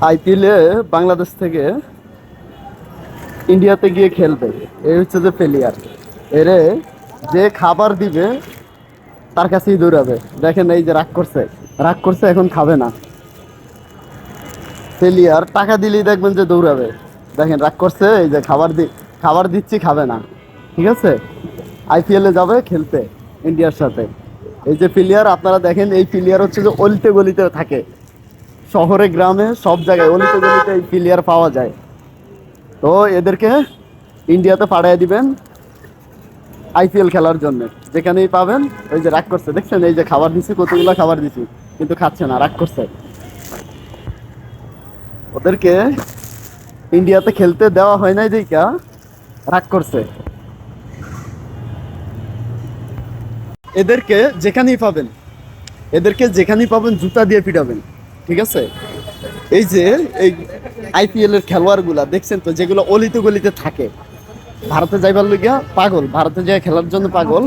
আইপিএলে বাংলাদেশ থেকে ইন্ডিয়াতে গিয়ে খেলবে, এই হচ্ছে যে প্লেয়ার। এরে যে খাবার দিবে তার কাছেই দৌড়াবে। দেখেন এই যে রাগ করছে, রাগ করছে, এখন খাবে না। প্লেয়ার টাকা দিলেই দেখবেন যে দৌড়াবে। দেখেন রাগ করছে, এই যে খাবার দিচ্ছি, খাবে না। ঠিক আছে, আইপিএলে যাবে খেলতে ইন্ডিয়ার সাথে। এই যে প্লেয়ার আপনারা দেখেন, এই প্লেয়ার হচ্ছে যে অলিতে গলিতে থাকে, শহরে গ্রামে সব জায়গায় অলিতে গলিতে এই প্লেয়ার পাওয়া যায়। তো এদেরকে ইন্ডিয়াতে পাঠিয়ে দিবেন আইপিএল খেলার জন্য। যেখানেই পাবেন, ওই যে রাগ করছে, দেখছেন এই যে খাবার দিছি, কতগুলো খাবার দিছি, কিন্তু খাচ্ছে না, রাগ করছে। ওদেরকে ইন্ডিয়াতে খেলতে দেওয়া হয় নাই দেখা রাগ করছে। এদেরকে যেখানেই পাবেন, এদেরকে যেখানেই পাবেন জুতা দিয়ে পিটাবেন। ঠিক আছে, এই যে এই আইপিএল এর খেলোয়াড় গুলা দেখছেন তো, যেগুলো অলিতে গলিতে থাকে, ভারতে যাইবার লইগা পাগল, ভারতে যাই খেলার জন্য পাগল।